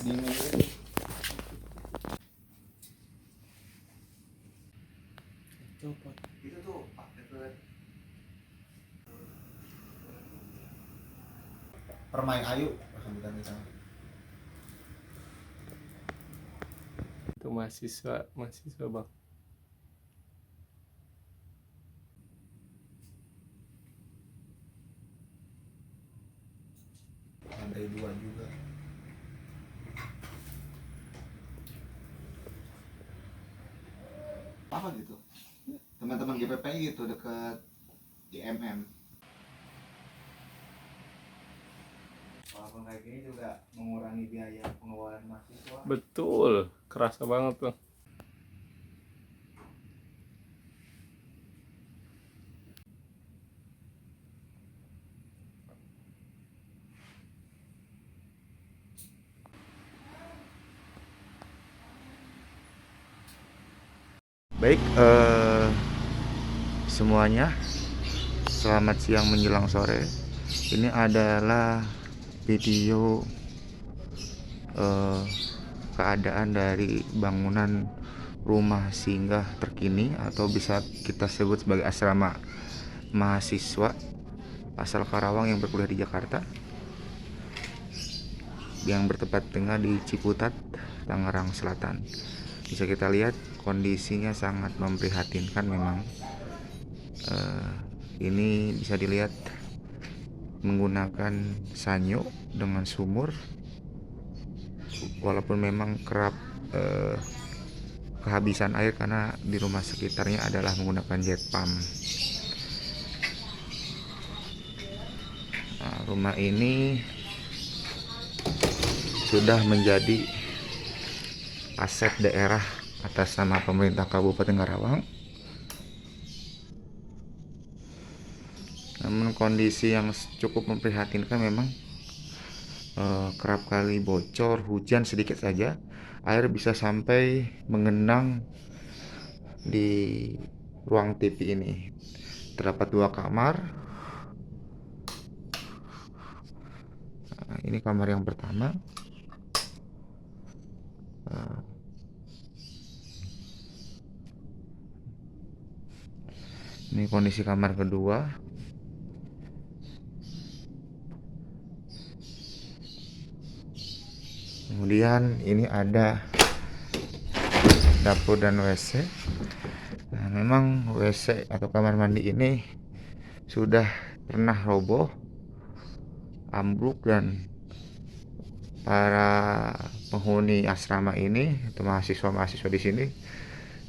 dingin gitu. Copot. Itu tuh Pak deket Permai Ayu sebutan di sana. Itu mahasiswa bang. Lantai 2 juga. Apa gitu? Teman-teman GPPI gitu dekat IMM. Walaupun kayak gini juga mengurangi biaya pengeluaran mahasiswa. Betul, kerasa banget tuh. Baik, semuanya, selamat siang menjelang sore. Ini adalah video keadaan dari bangunan rumah singgah terkini atau bisa kita sebut sebagai asrama mahasiswa asal Karawang yang berkuliah di Jakarta, yang bertempat tinggal di Ciputat, Tangerang Selatan. Bisa kita lihat kondisinya sangat memprihatinkan memang. Ini bisa dilihat menggunakan sanyo dengan sumur, walaupun memang kerap kehabisan air karena di rumah sekitarnya adalah menggunakan jet pump. Nah, rumah ini sudah menjadi aset daerah atas nama pemerintah Kabupaten Karawang. Namun kondisi yang cukup memprihatinkan memang, kerap kali bocor, hujan sedikit saja air bisa sampai mengenang di ruang TV ini. Terdapat 2 kamar. Nah, ini kamar yang pertama. Ini kondisi kamar kedua. Kemudian ini ada dapur dan WC. Nah, memang WC atau kamar mandi ini sudah pernah roboh, ambruk, dan para penghuni asrama ini atau mahasiswa-mahasiswa di sini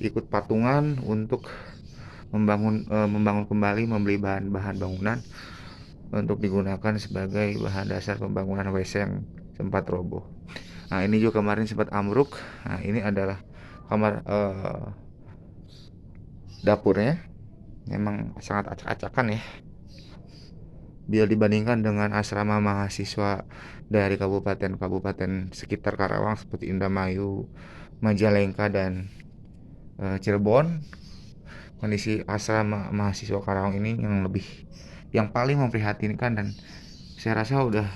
ikut patungan untuk membangun kembali, membeli bahan-bahan bangunan untuk digunakan sebagai bahan dasar pembangunan WC yang sempat roboh. Nah, ini juga kemarin sempat ambruk. Nah, ini adalah kamar dapurnya. Memang sangat acak-acakan ya, bila dibandingkan dengan asrama mahasiswa dari kabupaten-kabupaten sekitar Karawang seperti Indramayu, Majalengka, dan Cirebon. Kondisi asrama mahasiswa Karawang ini yang paling memprihatinkan, dan saya rasa udah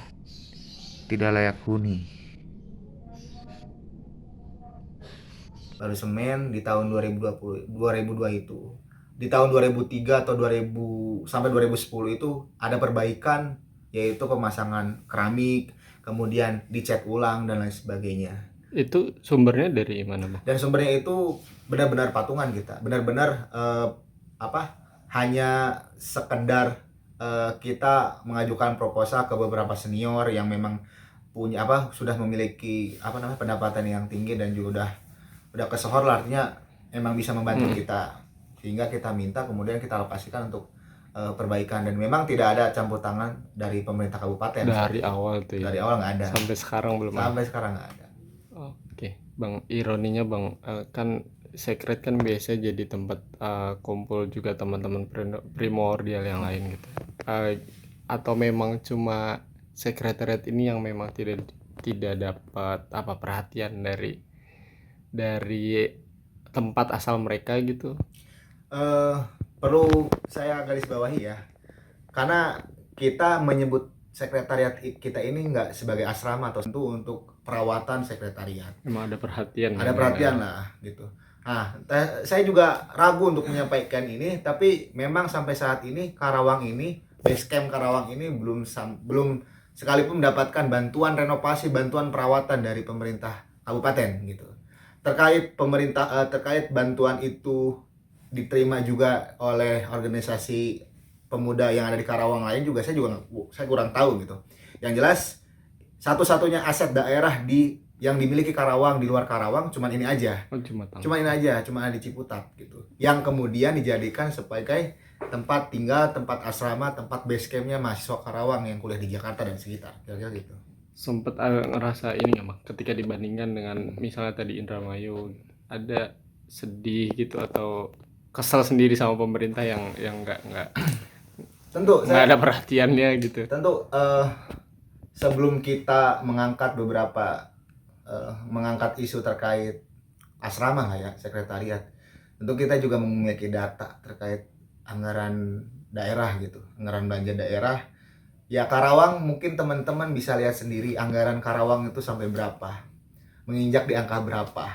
tidak layak huni. Baru semen di tahun 2002 itu. Di tahun 2003 atau 2000 sampai 2010 itu ada perbaikan, yaitu pemasangan keramik, kemudian dicat ulang dan lain sebagainya. Itu sumbernya dari mana bang? Dan sumbernya itu benar-benar patungan kita, benar-benar hanya sekedar kita mengajukan proposal ke beberapa senior yang memang punya sudah memiliki pendapatan yang tinggi dan juga udah kesohor lah, artinya emang bisa membantu kita, sehingga kita minta kemudian kita alokasikan untuk perbaikan, dan memang tidak ada campur tangan dari pemerintah kabupaten Dari awal tuh ya? Dari awal nggak ada, Sampai sekarang belum ada? sampai sekarang nggak ada. Oke bang, ironinya bang, kan Secret kan biasa jadi tempat kumpul juga teman-teman primordial yang lain gitu. Atau memang cuma sekretariat ini yang memang tidak dapat perhatian dari tempat asal mereka gitu? Perlu saya garis bawahi ya, karena kita menyebut sekretariat kita ini nggak sebagai asrama atau tentu untuk perawatan sekretariat. Memang ada perhatian Ada ya, perhatian lah gitu. Nah, saya juga ragu untuk menyampaikan ini, tapi memang sampai saat ini Karawang ini, base camp Karawang ini belum sekalipun mendapatkan bantuan renovasi, bantuan perawatan dari pemerintah kabupaten gitu. Terkait bantuan itu diterima juga oleh organisasi pemuda yang ada di Karawang lain juga saya kurang tahu gitu. Yang jelas satu-satunya aset daerah yang dimiliki Karawang di luar Karawang cuman ini aja. Oh, cuma Cuma di Ciputat gitu. Yang kemudian dijadikan sebagai tempat tinggal, tempat asrama, tempat base campnya mahasiswa Karawang yang kuliah di Jakarta dan sekitar. Kira-kira gitu. sempet ngerasa ini nggak Bang, ketika dibandingkan dengan misalnya tadi Indramayu, ada sedih gitu atau kesel sendiri sama pemerintah yang nggak Tentu ada perhatiannya gitu. sebelum kita mengangkat isu terkait asrama lah ya, sekretariat, tentu kita juga memiliki data terkait anggaran daerah gitu, anggaran belanja daerah. Ya Karawang mungkin teman-teman bisa lihat sendiri anggaran Karawang itu sampai berapa, menginjak di angka berapa.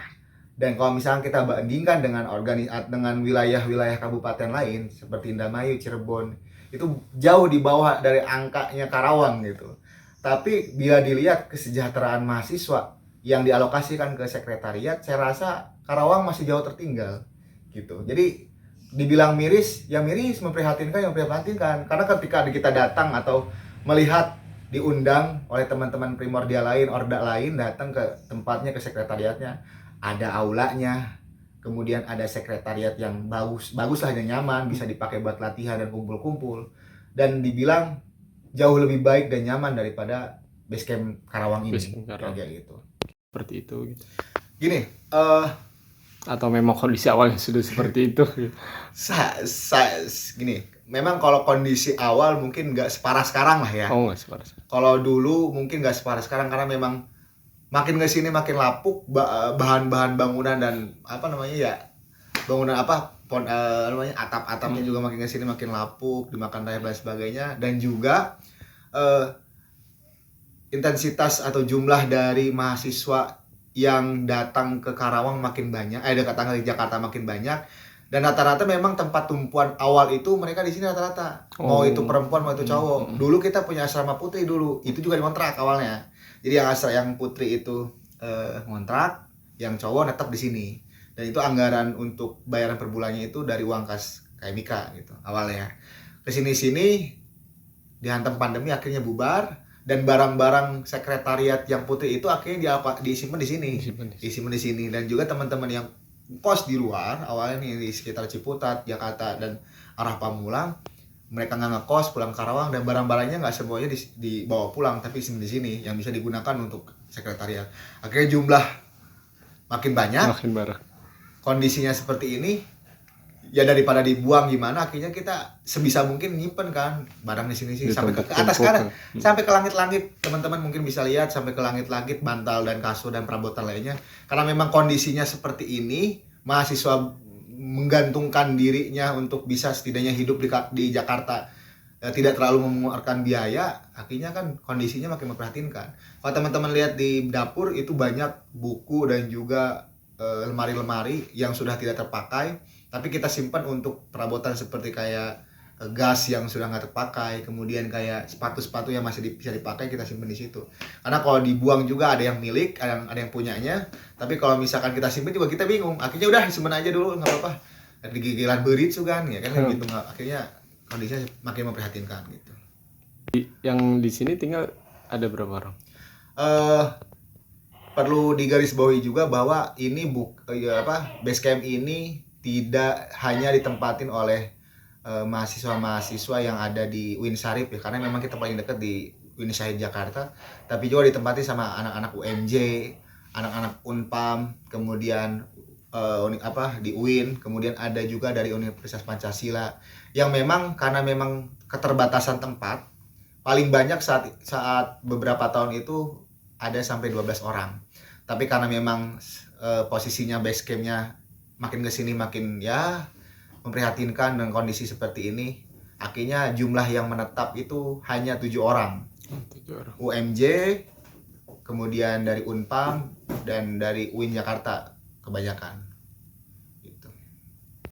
Dan kalau misalnya kita bandingkan dengan wilayah-wilayah kabupaten lain seperti Indramayu, Cirebon, itu jauh di bawah dari angkanya Karawang gitu. Tapi bila dilihat kesejahteraan mahasiswa yang dialokasikan ke sekretariat, saya rasa Karawang masih jauh tertinggal gitu. Jadi dibilang miris, ya miris, memprihatinkan, karena ketika kita datang atau melihat diundang oleh teman-teman primordial lain, orda lain datang ke tempatnya, ke sekretariatnya, ada aulanya, kemudian ada sekretariat yang bagus lah, yang nyaman, bisa dipakai buat latihan dan kumpul-kumpul, dan dibilang jauh lebih baik dan nyaman daripada basecamp Karawang ini. Kayak gitu. Seperti itu gitu. Gini, atau memang kondisi awalnya sudah seperti itu gitu. Gini, memang kalau kondisi awal mungkin nggak separah sekarang lah ya. Oh, nggak separah. Kalau dulu mungkin nggak separah sekarang karena memang makin ke sini makin lapuk bahan-bahan bangunan dan bangunan atap-atapnya juga makin ke sini makin lapuk, dimakan rayap dan sebagainya, dan juga intensitas atau jumlah dari mahasiswa yang datang ke Karawang makin banyak, datang ke Jakarta makin banyak, dan rata-rata memang tempat tumpuan awal itu mereka di sini rata-rata. Mau itu perempuan mau itu cowok. Dulu kita punya asrama putri dulu, itu juga dikontrak awalnya. Jadi yang putri itu ngontrak, yang cowok netap di sini. Dan itu anggaran untuk bayaran per bulannya itu dari uang kas KMIK gitu awalnya. Kesini-sini dihantam pandemi akhirnya bubar. Dan barang-barang sekretariat yang putih itu akhirnya disimpan di sini. Dan juga teman-teman yang kos di luar awalnya nih di sekitar Ciputat, Jakarta dan arah Pamulang, mereka nggak ngekos pulang Karawang, dan barang-barangnya nggak semuanya dibawa pulang, tapi di sini yang bisa digunakan untuk sekretariat. Akhirnya jumlah makin banyak. Kondisinya seperti ini, ya daripada dibuang gimana, akhirnya kita sebisa mungkin nyimpen kan barang di sini sih sampai ke atas kan, sampai ke langit-langit. Teman-teman mungkin bisa lihat sampai ke langit-langit bantal dan kasur dan perabotan lainnya. Karena memang kondisinya seperti ini, mahasiswa menggantungkan dirinya untuk bisa setidaknya hidup di Jakarta, tidak terlalu mengeluarkan biaya, akhirnya kan kondisinya makin memprihatinkan. Kalau teman-teman lihat di dapur itu banyak buku dan juga lemari-lemari yang sudah tidak terpakai, tapi kita simpan untuk perabotan seperti kayak gas yang sudah nggak terpakai, kemudian kayak sepatu-sepatu yang masih bisa dipakai, kita simpan di situ. Karena kalau dibuang juga ada yang milik, ada yang punyanya, tapi kalau misalkan kita simpan juga kita bingung. Akhirnya udah simpan aja dulu, nggak apa-apa. Digigilan berit juga kan, ya kan gitu. Akhirnya kondisinya makin memprihatinkan gitu. Yang di sini tinggal ada berapa orang? Perlu digarisbawahi juga bahwa ini base camp ini tidak hanya ditempatin oleh mahasiswa-mahasiswa yang ada di UIN Syarif ya, karena memang kita paling dekat di UIN Syarif Jakarta, tapi juga ditempati sama anak-anak UMJ, anak-anak Unpam, kemudian di UIN, kemudian ada juga dari Universitas Pancasila, yang memang karena memang keterbatasan tempat, paling banyak saat beberapa tahun itu ada sampai 12 orang. Tapi karena memang posisinya base campnya makin kesini makin ya memprihatinkan dengan kondisi seperti ini, akhirnya jumlah yang menetap itu hanya 7 orang. 7 orang. UMJ, kemudian dari Unpam dan dari UIN Jakarta kebanyakan.